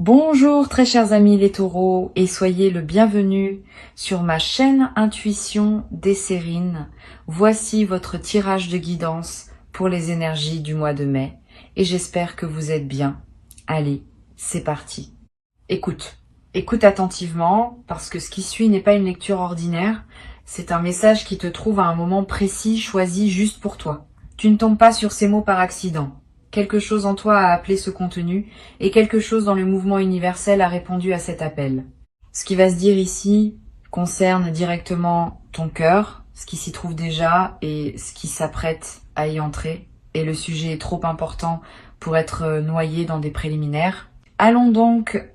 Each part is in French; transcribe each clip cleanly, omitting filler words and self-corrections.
Bonjour très chers amis les taureaux et soyez le bienvenu sur ma chaîne Intuition des Sérines. Voici votre tirage de guidance pour les énergies du mois de mai et j'espère que vous êtes bien. Allez, c'est parti. Écoute attentivement parce que ce qui suit n'est pas une lecture ordinaire, c'est un message qui te trouve à un moment précis choisi juste pour toi. Tu ne tombes pas sur ces mots par accident. Quelque chose en toi a appelé ce contenu et quelque chose dans le mouvement universel a répondu à cet appel. Ce qui va se dire ici concerne directement ton cœur, ce qui s'y trouve déjà et ce qui s'apprête à y entrer. Et le sujet est trop important pour être noyé dans des préliminaires. Allons donc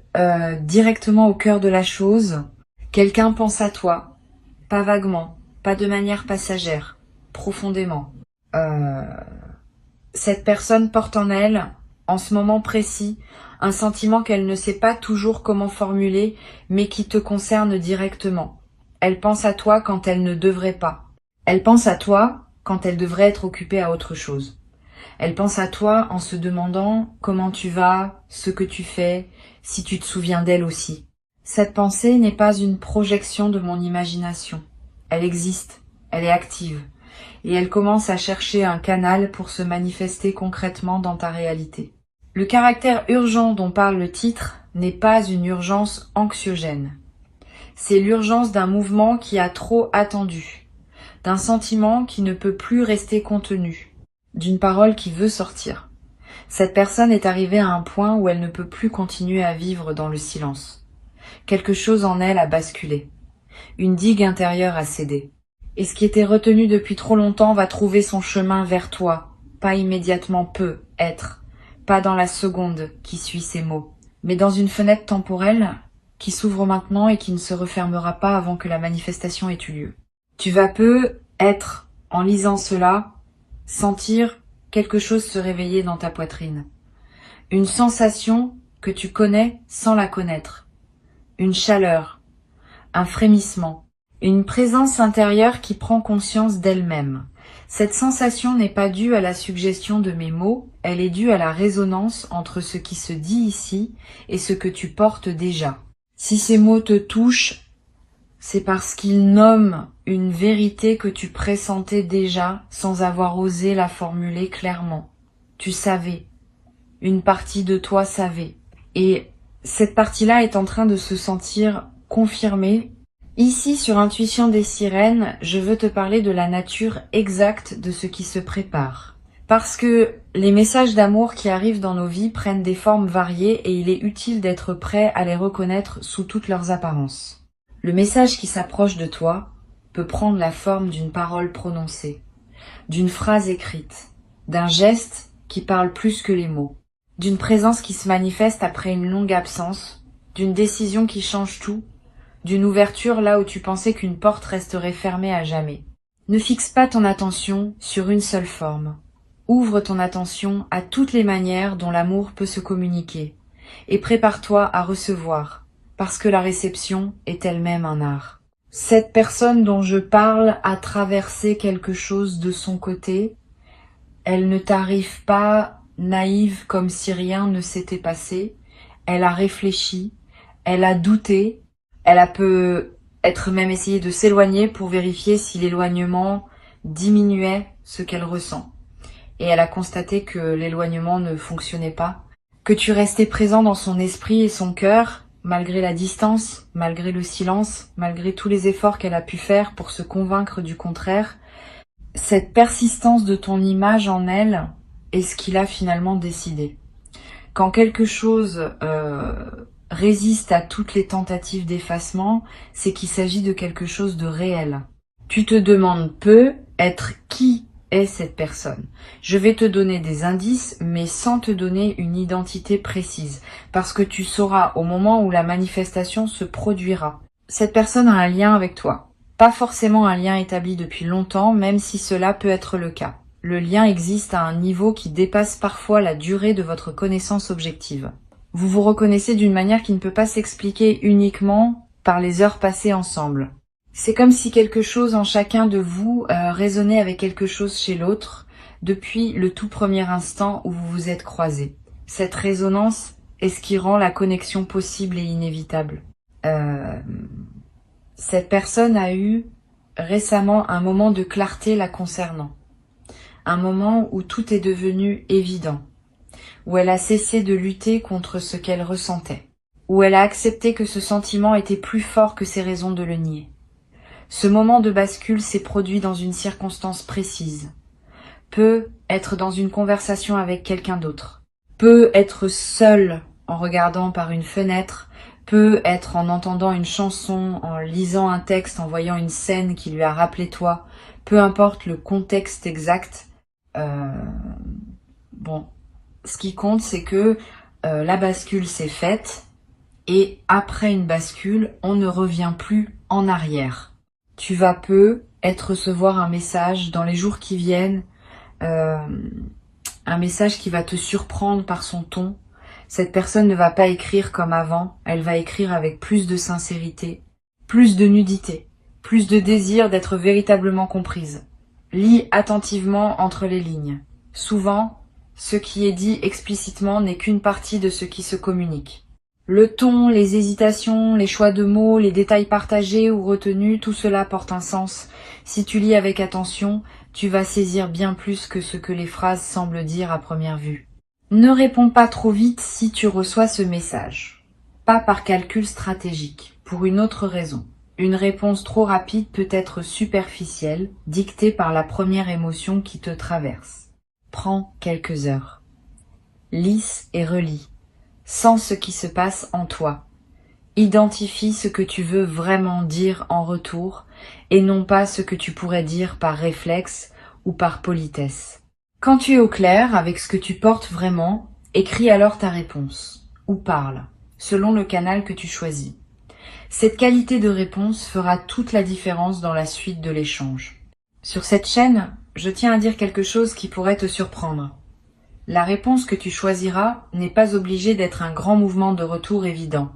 directement au cœur de la chose. Quelqu'un pense à toi, pas vaguement, pas de manière passagère, profondément. Cette personne porte en elle, en ce moment précis, un sentiment qu'elle ne sait pas toujours comment formuler, mais qui te concerne directement. Elle pense à toi quand elle ne devrait pas. Elle pense à toi quand elle devrait être occupée à autre chose. Elle pense à toi en se demandant comment tu vas, ce que tu fais, si tu te souviens d'elle aussi. Cette pensée n'est pas une projection de mon imagination. Elle existe, elle est active. Et elle commence à chercher un canal pour se manifester concrètement dans ta réalité. Le caractère urgent dont parle le titre n'est pas une urgence anxiogène. C'est l'urgence d'un mouvement qui a trop attendu, d'un sentiment qui ne peut plus rester contenu, d'une parole qui veut sortir. Cette personne est arrivée à un point où elle ne peut plus continuer à vivre dans le silence. Quelque chose en elle a basculé. Une digue intérieure a cédé. Et ce qui était retenu depuis trop longtemps va trouver son chemin vers toi, pas immédiatement peut être, pas dans la seconde qui suit ces mots, mais dans une fenêtre temporelle qui s'ouvre maintenant et qui ne se refermera pas avant que la manifestation ait eu lieu. Tu vas peu être, en lisant cela, sentir quelque chose se réveiller dans ta poitrine. Une sensation que tu connais sans la connaître. Une chaleur, un frémissement. Une présence intérieure qui prend conscience d'elle-même. Cette sensation n'est pas due à la suggestion de mes mots, elle est due à la résonance entre ce qui se dit ici et ce que tu portes déjà. Si ces mots te touchent, c'est parce qu'ils nomment une vérité que tu pressentais déjà sans avoir osé la formuler clairement. Tu savais. Une partie de toi savait. Et cette partie-là est en train de se sentir confirmée. Ici, sur Intuition des Sirènes, je veux te parler de la nature exacte de ce qui se prépare. Parce que les messages d'amour qui arrivent dans nos vies prennent des formes variées et il est utile d'être prêt à les reconnaître sous toutes leurs apparences. Le message qui s'approche de toi peut prendre la forme d'une parole prononcée, d'une phrase écrite, d'un geste qui parle plus que les mots, d'une présence qui se manifeste après une longue absence, d'une décision qui change tout, d'une ouverture là où tu pensais qu'une porte resterait fermée à jamais. Ne fixe pas ton attention sur une seule forme. Ouvre ton attention à toutes les manières dont l'amour peut se communiquer et prépare-toi à recevoir, parce que la réception est elle-même un art. Cette personne dont je parle a traversé quelque chose de son côté. Elle ne t'arrive pas naïve comme si rien ne s'était passé. Elle a réfléchi, elle a douté. Elle a peut être même essayé de s'éloigner pour vérifier si l'éloignement diminuait ce qu'elle ressent. Et elle a constaté que l'éloignement ne fonctionnait pas, que tu restais présent dans son esprit et son cœur, malgré la distance, malgré le silence, malgré tous les efforts qu'elle a pu faire pour se convaincre du contraire. Cette persistance de ton image en elle est ce qu'il a finalement décidé. Quand quelque chose résiste à toutes les tentatives d'effacement, c'est qu'il s'agit de quelque chose de réel. Tu te demandes peu être qui est cette personne. Je vais te donner des indices, mais sans te donner une identité précise, parce que tu sauras au moment où la manifestation se produira. Cette personne a un lien avec toi. Pas forcément un lien établi depuis longtemps, même si cela peut être le cas. Le lien existe à un niveau qui dépasse parfois la durée de votre connaissance objective. Vous vous reconnaissez d'une manière qui ne peut pas s'expliquer uniquement par les heures passées ensemble. C'est comme si quelque chose en chacun de vous résonnait avec quelque chose chez l'autre depuis le tout premier instant où vous vous êtes croisés. Cette résonance et ce qui rend la connexion possible et inévitable. Cette personne a eu récemment un moment de clarté la concernant. Un moment où tout est devenu évident, où elle a cessé de lutter contre ce qu'elle ressentait, où elle a accepté que ce sentiment était plus fort que ses raisons de le nier. Ce moment de bascule s'est produit dans une circonstance précise. Peut être dans une conversation avec quelqu'un d'autre, peut être seule en regardant par une fenêtre, peut être en entendant une chanson, en lisant un texte, en voyant une scène qui lui a rappelé toi, peu importe le contexte exact. Ce qui compte, c'est que la bascule s'est faite et après une bascule, on ne revient plus en arrière. Tu vas peut-être recevoir un message dans les jours qui viennent, un message qui va te surprendre par son ton. Cette personne ne va pas écrire comme avant, elle va écrire avec plus de sincérité, plus de nudité, plus de désir d'être véritablement comprise. Lis attentivement entre les lignes. Souvent, ce qui est dit explicitement n'est qu'une partie de ce qui se communique. Le ton, les hésitations, les choix de mots, les détails partagés ou retenus, tout cela porte un sens. Si tu lis avec attention, tu vas saisir bien plus que ce que les phrases semblent dire à première vue. Ne réponds pas trop vite si tu reçois ce message. Pas par calcul stratégique, pour une autre raison. Une réponse trop rapide peut être superficielle, dictée par la première émotion qui te traverse. Prends quelques heures. Lis et relis. Sens ce qui se passe en toi. Identifie ce que tu veux vraiment dire en retour et non pas ce que tu pourrais dire par réflexe ou par politesse. Quand tu es au clair avec ce que tu portes vraiment, écris alors ta réponse ou parle, selon le canal que tu choisis. Cette qualité de réponse fera toute la différence dans la suite de l'échange. Sur cette chaîne, je tiens à dire quelque chose qui pourrait te surprendre. La réponse que tu choisiras n'est pas obligée d'être un grand mouvement de retour évident.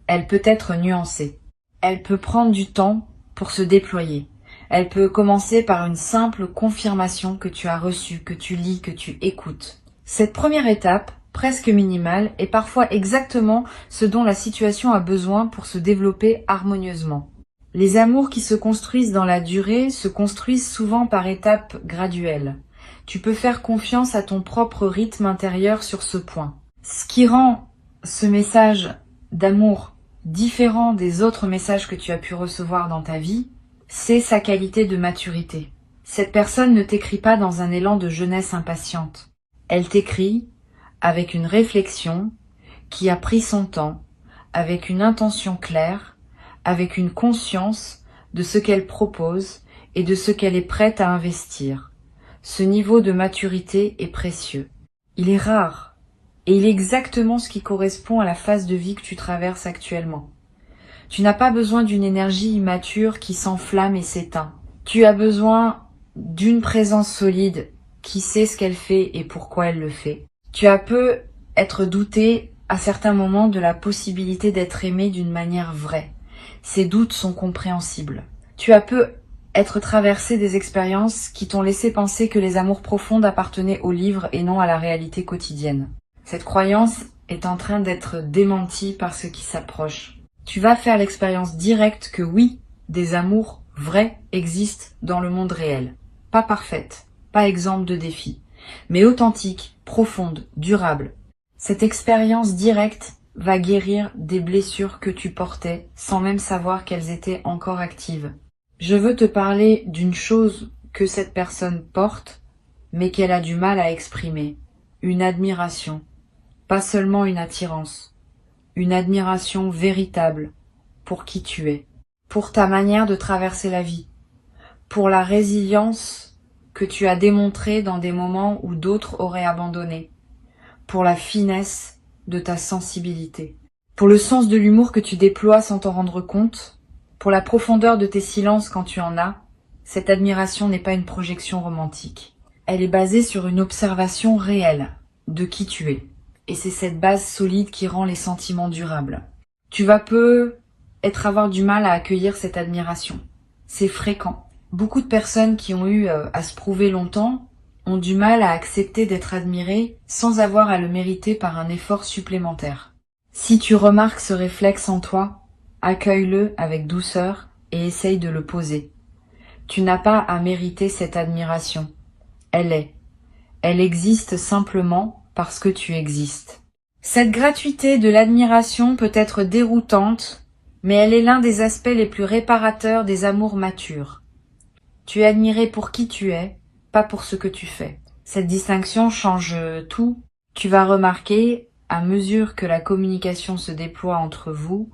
Elle peut être nuancée. Elle peut prendre du temps pour se déployer. Elle peut commencer par une simple confirmation que tu as reçue, que tu lis, que tu écoutes. Cette première étape, presque minimale, est parfois exactement ce dont la situation a besoin pour se développer harmonieusement. Les amours qui se construisent dans la durée se construisent souvent par étapes graduelles. Tu peux faire confiance à ton propre rythme intérieur sur ce point. Ce qui rend ce message d'amour différent des autres messages que tu as pu recevoir dans ta vie, c'est sa qualité de maturité. Cette personne ne t'écrit pas dans un élan de jeunesse impatiente. Elle t'écrit avec une réflexion qui a pris son temps, avec une intention claire, avec une conscience de ce qu'elle propose et de ce qu'elle est prête à investir. Ce niveau de maturité est précieux. Il est rare et il est exactement ce qui correspond à la phase de vie que tu traverses actuellement. Tu n'as pas besoin d'une énergie immature qui s'enflamme et s'éteint. Tu as besoin d'une présence solide qui sait ce qu'elle fait et pourquoi elle le fait. Tu as peu être douté à certains moments de la possibilité d'être aimé d'une manière vraie. Ces doutes sont compréhensibles. Tu as peu être traversé des expériences qui t'ont laissé penser que les amours profondes appartenaient au livre et non à la réalité quotidienne. Cette croyance est en train d'être démentie par ce qui s'approche. Tu vas faire l'expérience directe que oui, des amours vrais existent dans le monde réel. Pas parfaites, pas exemptes de défis, mais authentiques, profondes, durables. Cette expérience directe va guérir des blessures que tu portais sans même savoir qu'elles étaient encore actives. Je veux te parler d'une chose que cette personne porte, mais qu'elle a du mal à exprimer. Une admiration, pas seulement une attirance. Une admiration véritable pour qui tu es, pour ta manière de traverser la vie, pour la résilience que tu as démontrée dans des moments où d'autres auraient abandonné, pour la finesse de ta sensibilité, pour le sens de l'humour que tu déploies sans t'en rendre compte, pour la profondeur de tes silences quand tu en as. Cette admiration n'est pas une projection romantique. Elle est basée sur une observation réelle de qui tu es. Et c'est cette base solide qui rend les sentiments durables. Tu vas avoir du mal à accueillir cette admiration. C'est fréquent. Beaucoup de personnes qui ont eu à se prouver longtemps ont du mal à accepter d'être admirés sans avoir à le mériter par un effort supplémentaire. Si tu remarques ce réflexe en toi, accueille-le avec douceur et essaye de le poser. Tu n'as pas à mériter cette admiration. Elle est. Elle existe simplement parce que tu existes. Cette gratuité de l'admiration peut être déroutante, mais elle est l'un des aspects les plus réparateurs des amours matures. Tu es admiré pour qui tu es, pas pour ce que tu fais. Cette distinction change tout. Tu vas remarquer, à mesure que la communication se déploie entre vous,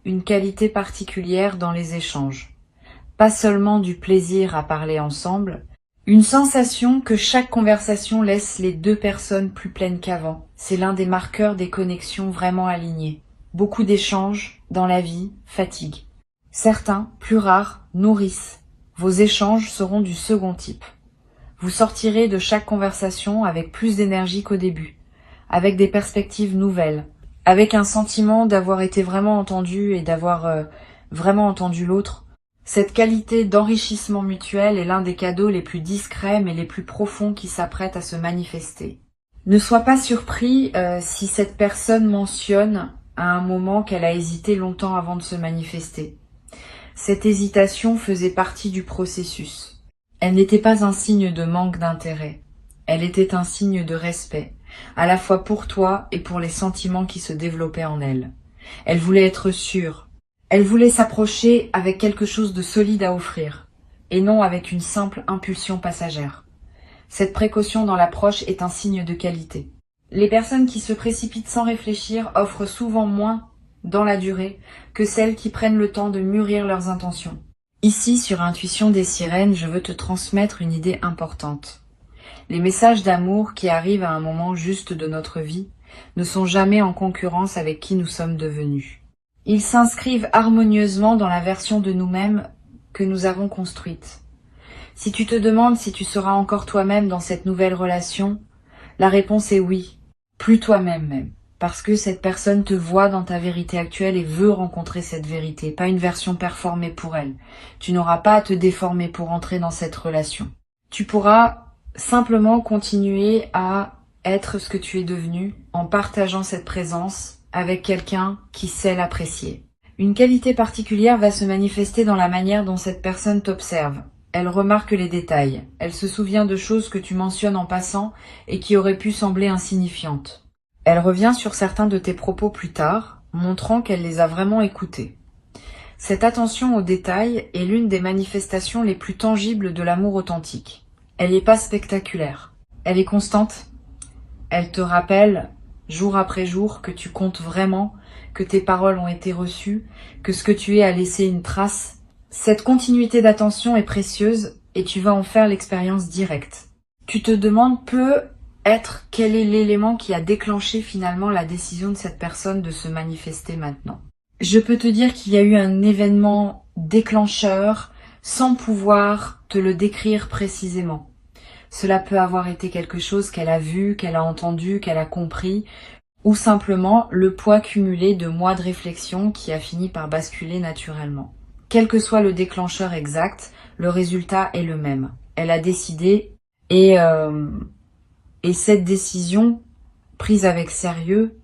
une qualité particulière dans les échanges. Pas seulement du plaisir à parler ensemble, une sensation que chaque conversation laisse les deux personnes plus pleines qu'avant. C'est l'un des marqueurs des connexions vraiment alignées. Beaucoup d'échanges, dans la vie, fatiguent. Certains, plus rares, nourrissent. Vos échanges seront du second type. Vous sortirez de chaque conversation avec plus d'énergie qu'au début, avec des perspectives nouvelles, avec un sentiment d'avoir été vraiment entendu et d'avoir vraiment entendu l'autre. Cette qualité d'enrichissement mutuel est l'un des cadeaux les plus discrets mais les plus profonds qui s'apprêtent à se manifester. Ne sois pas surpris si cette personne mentionne à un moment qu'elle a hésité longtemps avant de se manifester. Cette hésitation faisait partie du processus. Elle n'était pas un signe de manque d'intérêt. Elle était un signe de respect, à la fois pour toi et pour les sentiments qui se développaient en elle. Elle voulait être sûre. Elle voulait s'approcher avec quelque chose de solide à offrir, et non avec une simple impulsion passagère. Cette précaution dans l'approche est un signe de qualité. Les personnes qui se précipitent sans réfléchir offrent souvent moins, dans la durée, que celles qui prennent le temps de mûrir leurs intentions. Ici, sur Intuition des Sirènes, je veux te transmettre une idée importante. Les messages d'amour qui arrivent à un moment juste de notre vie ne sont jamais en concurrence avec qui nous sommes devenus. Ils s'inscrivent harmonieusement dans la version de nous-mêmes que nous avons construite. Si tu te demandes si tu seras encore toi-même dans cette nouvelle relation, la réponse est oui, plus toi-même même, parce que cette personne te voit dans ta vérité actuelle et veut rencontrer cette vérité, pas une version performée pour elle. Tu n'auras pas à te déformer pour entrer dans cette relation. Tu pourras simplement continuer à être ce que tu es devenu en partageant cette présence avec quelqu'un qui sait l'apprécier. Une qualité particulière va se manifester dans la manière dont cette personne t'observe. Elle remarque les détails. Elle se souvient de choses que tu mentionnes en passant et qui auraient pu sembler insignifiantes. Elle revient sur certains de tes propos plus tard, montrant qu'elle les a vraiment écoutés. Cette attention aux détails est l'une des manifestations les plus tangibles de l'amour authentique. Elle n'est pas spectaculaire. Elle est constante. Elle te rappelle jour après jour que tu comptes vraiment, que tes paroles ont été reçues, que ce que tu es a laissé une trace. Cette continuité d'attention est précieuse et tu vas en faire l'expérience directe. Tu te demandes peut-être quel est l'élément qui a déclenché finalement la décision de cette personne de se manifester maintenant. Je peux te dire qu'il y a eu un événement déclencheur sans pouvoir te le décrire précisément. Cela peut avoir été quelque chose qu'elle a vu, qu'elle a entendu, qu'elle a compris, ou simplement le poids cumulé de mois de réflexion qui a fini par basculer naturellement. Quel que soit le déclencheur exact, le résultat est le même. Elle a décidé et cette décision, prise avec sérieux,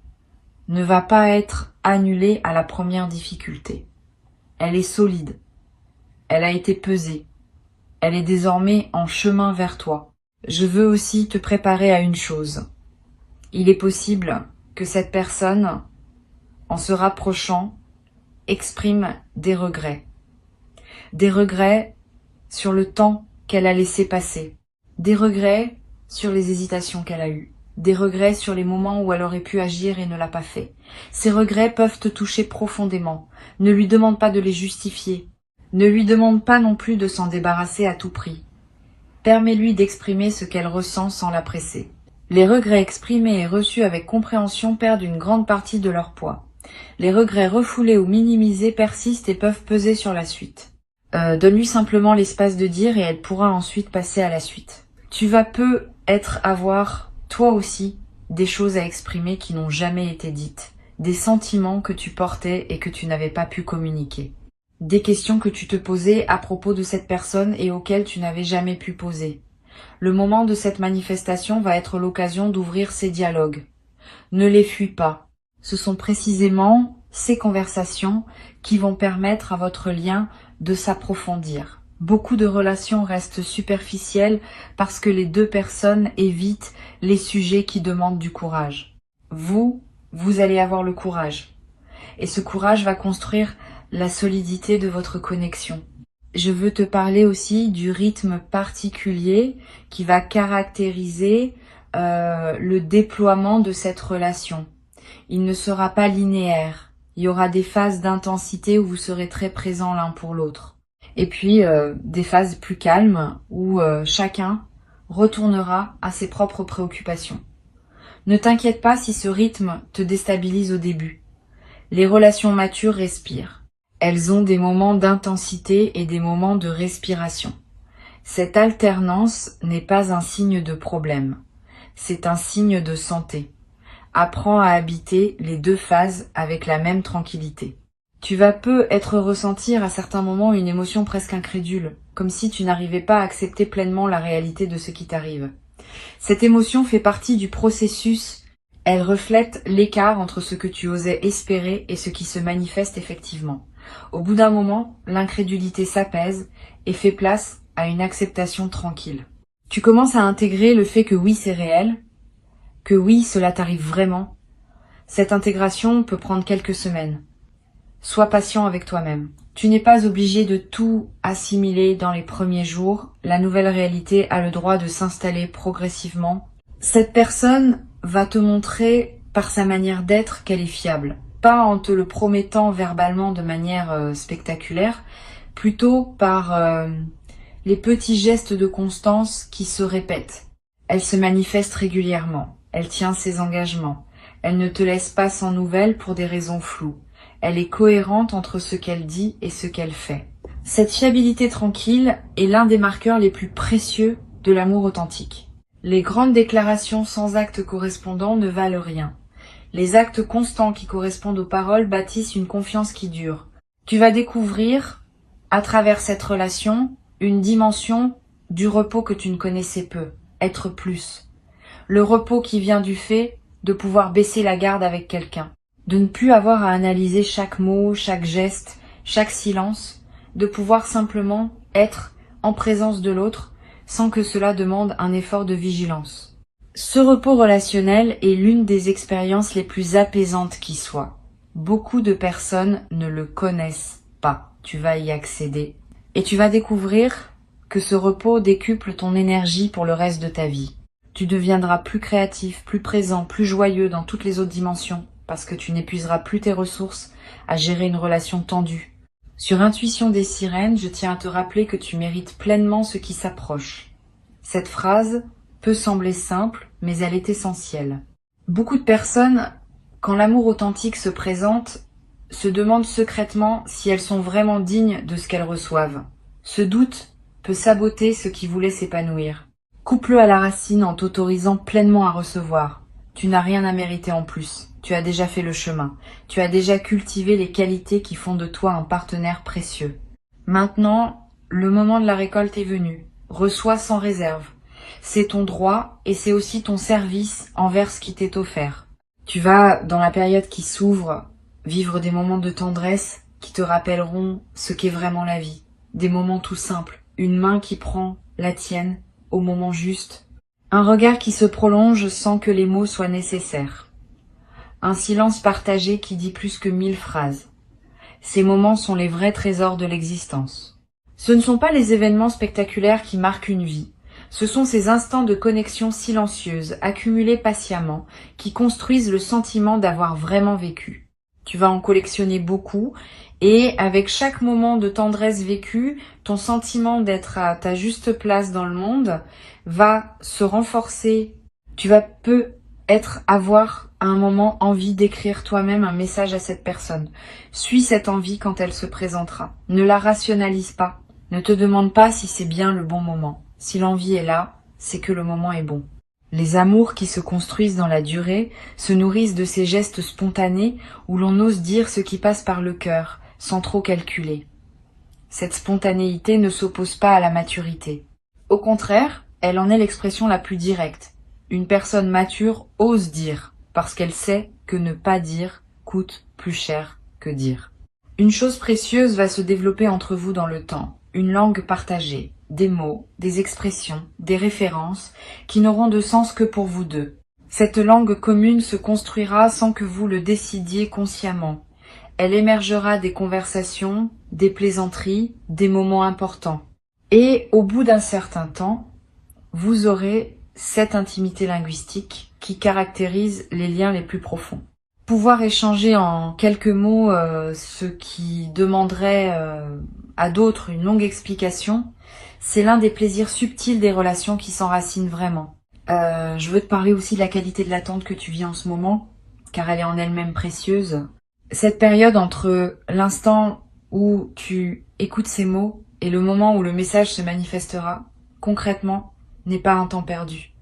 ne va pas être annulée à la première difficulté. Elle est solide. Elle a été pesée. Elle est désormais en chemin vers toi. Je veux aussi te préparer à une chose. Il est possible que cette personne, en se rapprochant, exprime des regrets. Des regrets sur le temps qu'elle a laissé passer. Des regrets sur les hésitations qu'elle a eues. Des regrets sur les moments où elle aurait pu agir et ne l'a pas fait. Ces regrets peuvent te toucher profondément. Ne lui demande pas de les justifier. Ne lui demande pas non plus de s'en débarrasser à tout prix. Permets-lui d'exprimer ce qu'elle ressent sans la presser. Les regrets exprimés et reçus avec compréhension perdent une grande partie de leur poids. Les regrets refoulés ou minimisés persistent et peuvent peser sur la suite. Donne-lui simplement l'espace de dire et elle pourra ensuite passer à la suite. Tu vas peut-être avoir, toi aussi, des choses à exprimer qui n'ont jamais été dites, des sentiments que tu portais et que tu n'avais pas pu communiquer. Des questions que tu te posais à propos de cette personne et auxquelles tu n'avais jamais pu poser. Le moment de cette manifestation va être l'occasion d'ouvrir ces dialogues. Ne les fuis pas. Ce sont précisément ces conversations qui vont permettre à votre lien de s'approfondir. Beaucoup de relations restent superficielles parce que les deux personnes évitent les sujets qui demandent du courage. Vous allez avoir le courage. Et ce courage va construire la solidité de votre connexion. Je veux te parler aussi du rythme particulier qui va caractériser le déploiement de cette relation. Il ne sera pas linéaire. Il y aura des phases d'intensité où vous serez très présents l'un pour l'autre. Et puis des phases plus calmes où chacun retournera à ses propres préoccupations. Ne t'inquiète pas si ce rythme te déstabilise au début. Les relations matures respirent. Elles ont des moments d'intensité et des moments de respiration. Cette alternance n'est pas un signe de problème, c'est un signe de santé. Apprends à habiter les deux phases avec la même tranquillité. Tu vas peut-être ressentir à certains moments une émotion presque incrédule, comme si tu n'arrivais pas à accepter pleinement la réalité de ce qui t'arrive. Cette émotion fait partie du processus. Elle reflète l'écart entre ce que tu osais espérer et ce qui se manifeste effectivement. Au bout d'un moment, l'incrédulité s'apaise et fait place à une acceptation tranquille. Tu commences à intégrer le fait que oui, c'est réel, que oui, cela t'arrive vraiment. Cette intégration peut prendre quelques semaines. Sois patient avec toi-même. Tu n'es pas obligé de tout assimiler dans les premiers jours. La nouvelle réalité a le droit de s'installer progressivement. Cette personne va te montrer par sa manière d'être qu'elle est fiable. Pas en te le promettant verbalement de manière spectaculaire, plutôt par les petits gestes de constance qui se répètent. Elle se manifeste régulièrement, elle tient ses engagements, elle ne te laisse pas sans nouvelles pour des raisons floues, elle est cohérente entre ce qu'elle dit et ce qu'elle fait. Cette fiabilité tranquille est l'un des marqueurs les plus précieux de l'amour authentique. Les grandes déclarations sans actes correspondants ne valent rien. Les actes constants qui correspondent aux paroles bâtissent une confiance qui dure. Tu vas découvrir, à travers cette relation, une dimension du repos que tu ne connaissais peu, être plus. Le repos qui vient du fait de pouvoir baisser la garde avec quelqu'un, de ne plus avoir à analyser chaque mot, chaque geste, chaque silence, de pouvoir simplement être en présence de l'autre sans que cela demande un effort de vigilance. Ce repos relationnel est l'une des expériences les plus apaisantes qui soit. Beaucoup de personnes ne le connaissent pas. Tu vas y accéder. Et tu vas découvrir que ce repos décuple ton énergie pour le reste de ta vie. Tu deviendras plus créatif, plus présent, plus joyeux dans toutes les autres dimensions, parce que tu n'épuiseras plus tes ressources à gérer une relation tendue. Sur Intuition des sirènes, je tiens à te rappeler que tu mérites pleinement ce qui s'approche. Cette phrase peut sembler simple, mais elle est essentielle. Beaucoup de personnes, quand l'amour authentique se présente, se demandent secrètement si elles sont vraiment dignes de ce qu'elles reçoivent. Ce doute peut saboter ce qui voulait s'épanouir. Coupe-le à la racine en t'autorisant pleinement à recevoir. Tu n'as rien à mériter en plus. Tu as déjà fait le chemin. Tu as déjà cultivé les qualités qui font de toi un partenaire précieux. Maintenant, le moment de la récolte est venu. Reçois sans réserve. C'est ton droit et c'est aussi ton service envers ce qui t'est offert. Tu vas, dans la période qui s'ouvre, vivre des moments de tendresse qui te rappelleront ce qu'est vraiment la vie. Des moments tout simples. Une main qui prend la tienne au moment juste. Un regard qui se prolonge sans que les mots soient nécessaires. Un silence partagé qui dit plus que 1000 phrases. Ces moments sont les vrais trésors de l'existence. Ce ne sont pas les événements spectaculaires qui marquent une vie. Ce sont ces instants de connexion silencieuse, accumulés patiemment, qui construisent le sentiment d'avoir vraiment vécu. Tu vas en collectionner beaucoup, et avec chaque moment de tendresse vécue, ton sentiment d'être à ta juste place dans le monde va se renforcer. Tu vas peut-être avoir à un moment envie d'écrire toi-même un message à cette personne. Suis cette envie quand elle se présentera. Ne la rationalise pas. Ne te demande pas si c'est bien le bon moment. Si l'envie est là, c'est que le moment est bon. Les amours qui se construisent dans la durée se nourrissent de ces gestes spontanés où l'on ose dire ce qui passe par le cœur, sans trop calculer. Cette spontanéité ne s'oppose pas à la maturité. Au contraire, Elle en est l'expression la plus directe. Une personne mature ose dire, parce qu'elle sait que ne pas dire coûte plus cher que dire. Une chose précieuse va se développer entre vous dans le temps, une langue partagée, des mots, des expressions, des références qui n'auront de sens que pour vous deux. Cette langue commune se construira sans que vous le décidiez consciemment. Elle émergera des conversations, des plaisanteries, des moments importants. Et au bout d'un certain temps, vous aurez cette intimité linguistique qui caractérise les liens les plus profonds. Pouvoir échanger en quelques mots ce qui demanderait à d'autres une longue explication, c'est l'un des plaisirs subtils des relations qui s'enracinent vraiment. Je veux te parler aussi de la qualité de l'attente que tu vis en ce moment, car elle est en elle-même précieuse. Cette période entre l'instant où tu écoutes ces mots et le moment où le message se manifestera, concrètement, n'est pas un temps perdu.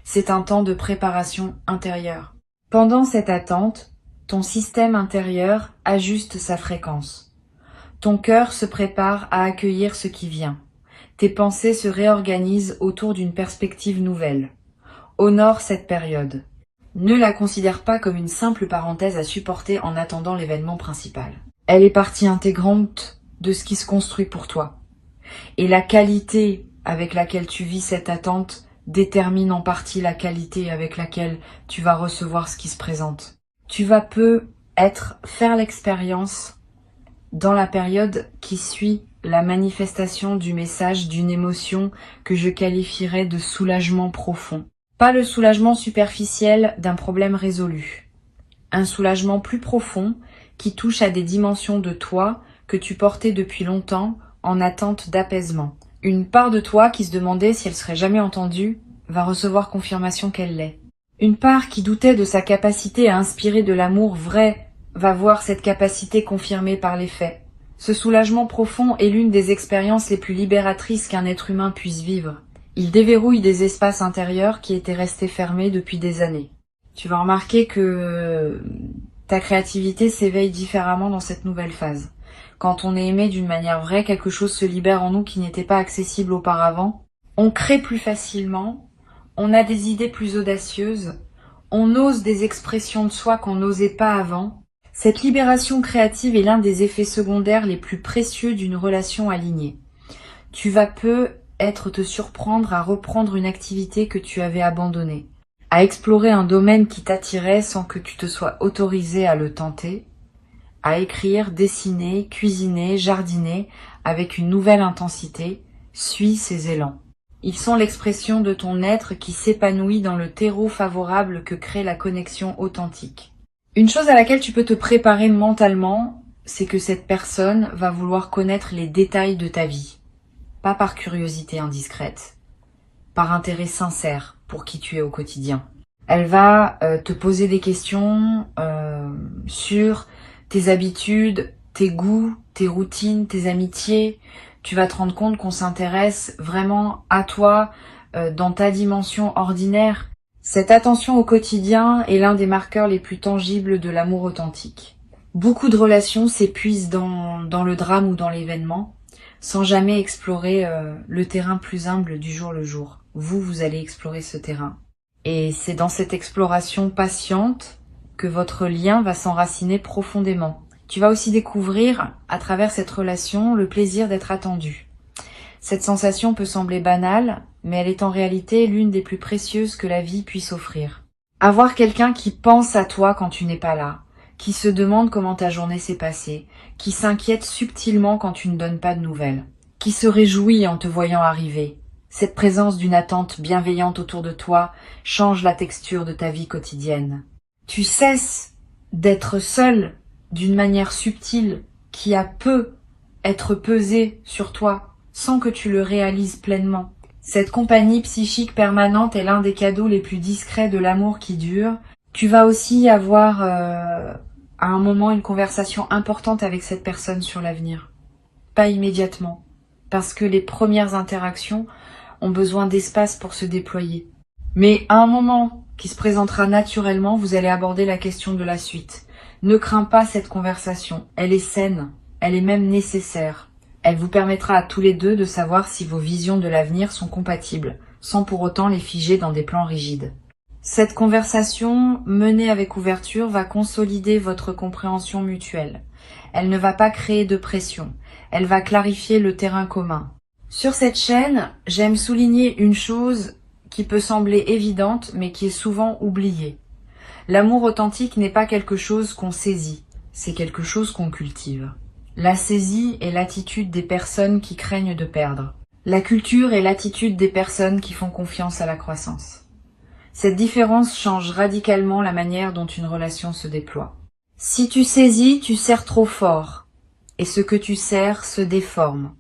C'est un temps de préparation intérieure. Pendant cette attente, ton système intérieur ajuste sa fréquence. Ton cœur se prépare à accueillir ce qui vient. Tes pensées se réorganisent autour d'une perspective nouvelle. Honore cette période. Ne la considère pas comme une simple parenthèse à supporter en attendant l'événement principal. Elle est partie intégrante de ce qui se construit pour toi. Et la qualité avec laquelle tu vis cette attente détermine en partie la qualité avec laquelle tu vas recevoir ce qui se présente. Tu vas faire l'expérience dans la période qui suit la manifestation du message d'une émotion que je qualifierais de soulagement profond. Pas le soulagement superficiel d'un problème résolu. Un soulagement plus profond qui touche à des dimensions de toi que tu portais depuis longtemps en attente d'apaisement. Une part de toi qui se demandait si elle serait jamais entendue va recevoir confirmation qu'elle l'est. Une part qui doutait de sa capacité à inspirer de l'amour vrai va voir cette capacité confirmée par les faits. Ce soulagement profond est l'une des expériences les plus libératrices qu'un être humain puisse vivre. Il déverrouille des espaces intérieurs qui étaient restés fermés depuis des années. Tu vas remarquer que ta créativité s'éveille différemment dans cette nouvelle phase. Quand on est aimé d'une manière vraie, quelque chose se libère en nous qui n'était pas accessible auparavant. On crée plus facilement, on a des idées plus audacieuses, on ose des expressions de soi qu'on n'osait pas avant. Cette libération créative est l'un des effets secondaires les plus précieux d'une relation alignée. Tu vas peut-être te surprendre à reprendre une activité que tu avais abandonnée, à explorer un domaine qui t'attirait sans que tu te sois autorisé à le tenter, à écrire, dessiner, cuisiner, jardiner avec une nouvelle intensité. Suis ces élans. Ils sont l'expression de ton être qui s'épanouit dans le terreau favorable que crée la connexion authentique. Une chose à laquelle tu peux te préparer mentalement, c'est que cette personne va vouloir connaître les détails de ta vie. Pas par curiosité indiscrète, par intérêt sincère pour qui tu es au quotidien. Elle va te poser des questions sur tes habitudes, tes goûts, tes routines, tes amitiés. Tu vas te rendre compte qu'on s'intéresse vraiment à toi dans ta dimension ordinaire. Cette attention au quotidien est l'un des marqueurs les plus tangibles de l'amour authentique. Beaucoup de relations s'épuisent dans le drame ou dans l'événement, sans jamais explorer le terrain plus humble du jour le jour. Vous allez explorer ce terrain. Et c'est dans cette exploration patiente que votre lien va s'enraciner profondément. Tu vas aussi découvrir, à travers cette relation, le plaisir d'être attendu. Cette sensation peut sembler banale, mais elle est en réalité l'une des plus précieuses que la vie puisse offrir. Avoir quelqu'un qui pense à toi quand tu n'es pas là, qui se demande comment ta journée s'est passée, qui s'inquiète subtilement quand tu ne donnes pas de nouvelles, qui se réjouit en te voyant arriver. Cette présence d'une attente bienveillante autour de toi change la texture de ta vie quotidienne. Tu cesses d'être seul d'une manière subtile qui a peu être pesée sur toi sans que tu le réalises pleinement. Cette compagnie psychique permanente est l'un des cadeaux les plus discrets de l'amour qui dure. Tu vas aussi avoir à un moment une conversation importante avec cette personne sur l'avenir. Pas immédiatement, parce que les premières interactions ont besoin d'espace pour se déployer. Mais à un moment qui se présentera naturellement, vous allez aborder la question de la suite. Ne crains pas cette conversation, elle est saine, elle est même nécessaire. Elle vous permettra à tous les deux de savoir si vos visions de l'avenir sont compatibles, sans pour autant les figer dans des plans rigides. Cette conversation, menée avec ouverture, va consolider votre compréhension mutuelle. Elle ne va pas créer de pression, elle va clarifier le terrain commun. Sur cette chaîne, j'aime souligner une chose qui peut sembler évidente, mais qui est souvent oubliée. L'amour authentique n'est pas quelque chose qu'on saisit, c'est quelque chose qu'on cultive. La saisie est l'attitude des personnes qui craignent de perdre. La culture est l'attitude des personnes qui font confiance à la croissance. Cette différence change radicalement la manière dont une relation se déploie. Si tu saisis, tu serres trop fort, et ce que tu serres se déforme.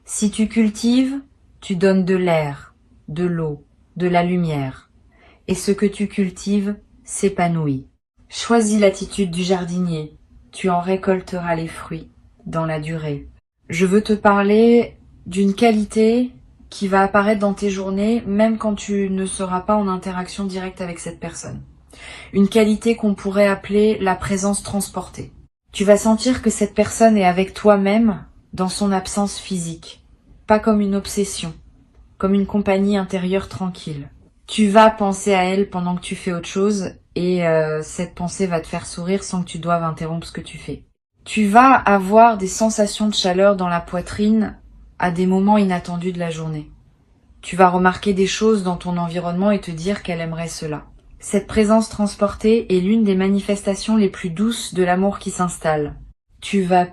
Si tu cultives, tu donnes de l'air, de l'eau, de la lumière, et ce que tu cultives s'épanouit. Choisis l'attitude du jardinier, tu en récolteras les fruits dans la durée. Je veux te parler d'une qualité qui va apparaître dans tes journées, même quand tu ne seras pas en interaction directe avec cette personne. Une qualité qu'on pourrait appeler la présence transportée. Tu vas sentir que cette personne est avec toi-même dans son absence physique, pas comme une obsession, comme une compagnie intérieure tranquille. Tu vas penser à elle pendant que tu fais autre chose et cette pensée va te faire sourire sans que tu doives interrompre ce que tu fais. Tu vas avoir des sensations de chaleur dans la poitrine à des moments inattendus de la journée. Tu vas remarquer des choses dans ton environnement et te dire qu'elle aimerait cela. Cette présence transportée est l'une des manifestations les plus douces de l'amour qui s'installe. Tu vas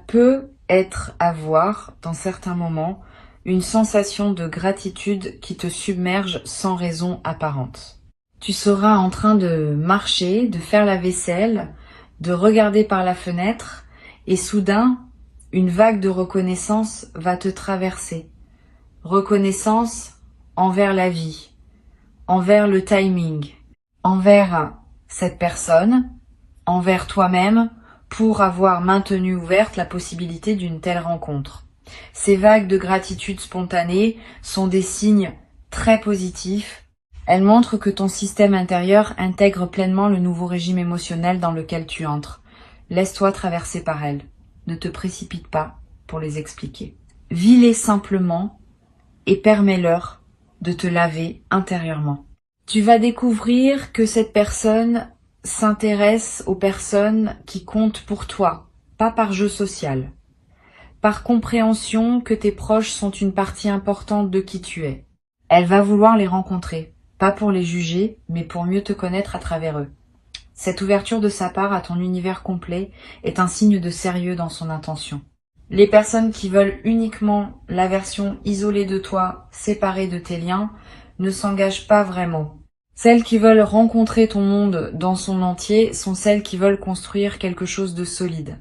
avoir, dans certains moments, une sensation de gratitude qui te submerge sans raison apparente. Tu seras en train de marcher, de faire la vaisselle, de regarder par la fenêtre, et soudain, une vague de reconnaissance va te traverser. Reconnaissance envers la vie, envers le timing, envers cette personne, envers toi-même, pour avoir maintenu ouverte la possibilité d'une telle rencontre. Ces vagues de gratitude spontanée sont des signes très positifs. Elles montrent que ton système intérieur intègre pleinement le nouveau régime émotionnel dans lequel tu entres. Laisse-toi traverser par elles. Ne te précipite pas pour les expliquer. Vis-les simplement et permets-leur de te laver intérieurement. Tu vas découvrir que cette personne s'intéresse aux personnes qui comptent pour toi, pas par jeu social, par compréhension que tes proches sont une partie importante de qui tu es. Elle va vouloir les rencontrer, pas pour les juger, mais pour mieux te connaître à travers eux. Cette ouverture de sa part à ton univers complet est un signe de sérieux dans son intention. Les personnes qui veulent uniquement la version isolée de toi, séparée de tes liens, ne s'engagent pas vraiment. Celles qui veulent rencontrer ton monde dans son entier sont celles qui veulent construire quelque chose de solide.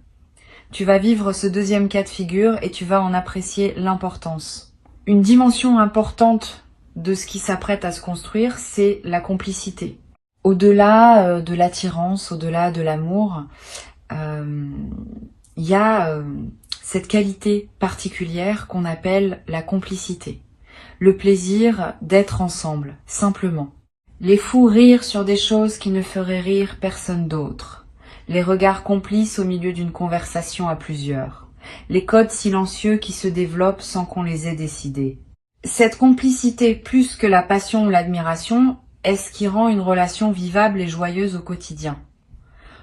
Tu vas vivre ce deuxième cas de figure et tu vas en apprécier l'importance. Une dimension importante de ce qui s'apprête à se construire, c'est la complicité. Au-delà de l'attirance, au-delà de l'amour, il y a cette qualité particulière qu'on appelle la complicité. Le plaisir d'être ensemble, simplement. Les fous rire sur des choses qui ne feraient rire personne d'autre. Les regards complices au milieu d'une conversation à plusieurs. Les codes silencieux qui se développent sans qu'on les ait décidés. Cette complicité, plus que la passion ou l'admiration, est ce qui rend une relation vivable et joyeuse au quotidien.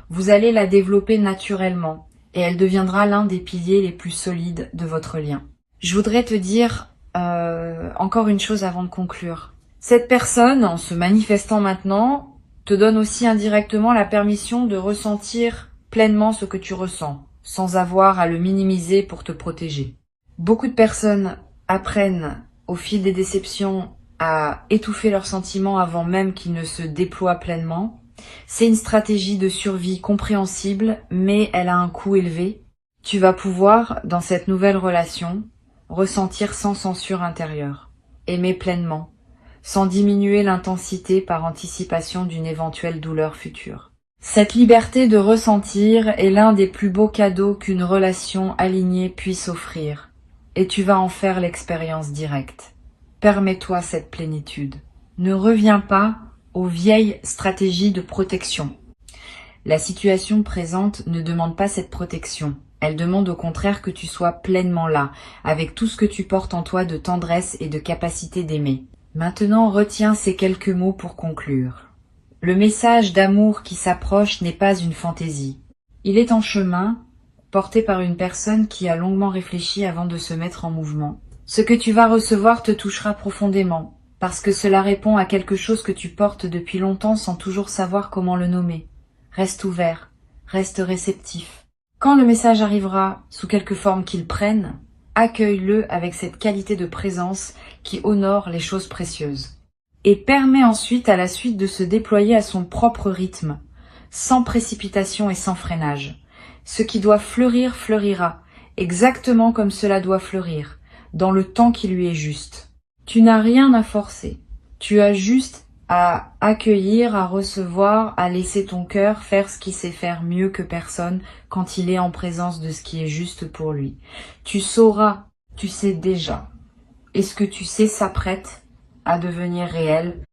Vous allez la développer naturellement et elle deviendra l'un des piliers les plus solides de votre lien. Je voudrais te dire encore une chose avant de conclure. Cette personne, en se manifestant maintenant, te donne aussi indirectement la permission de ressentir pleinement ce que tu ressens, sans avoir à le minimiser pour te protéger. Beaucoup de personnes apprennent au fil des déceptions à étouffer leurs sentiments avant même qu'ils ne se déploient pleinement. C'est une stratégie de survie compréhensible, mais elle a un coût élevé. Tu vas pouvoir, dans cette nouvelle relation, ressentir sans censure intérieure, aimer pleinement, sans diminuer l'intensité par anticipation d'une éventuelle douleur future. Cette liberté de ressentir est l'un des plus beaux cadeaux qu'une relation alignée puisse offrir, et tu vas en faire l'expérience directe. Permets-toi cette plénitude. Ne reviens pas aux vieilles stratégies de protection. La situation présente ne demande pas cette protection. Elle demande au contraire que tu sois pleinement là, avec tout ce que tu portes en toi de tendresse et de capacité d'aimer. Maintenant, retiens ces quelques mots pour conclure. Le message d'amour qui s'approche n'est pas une fantaisie. Il est en chemin, porté par une personne qui a longuement réfléchi avant de se mettre en mouvement. Ce que tu vas recevoir te touchera profondément, parce que cela répond à quelque chose que tu portes depuis longtemps sans toujours savoir comment le nommer. Reste ouvert, reste réceptif. Quand le message arrivera, sous quelque forme qu'il prenne, accueille-le avec cette qualité de présence qui honore les choses précieuses. Et permet ensuite à la suite de se déployer à son propre rythme, sans précipitation et sans freinage. Ce qui doit fleurir fleurira, exactement comme cela doit fleurir, dans le temps qui lui est juste. Tu n'as rien à forcer, tu as juste à accueillir, à recevoir, à laisser ton cœur faire ce qu'il sait faire mieux que personne quand il est en présence de ce qui est juste pour lui. Tu sauras, tu sais déjà, et ce que tu sais s'apprête à devenir réel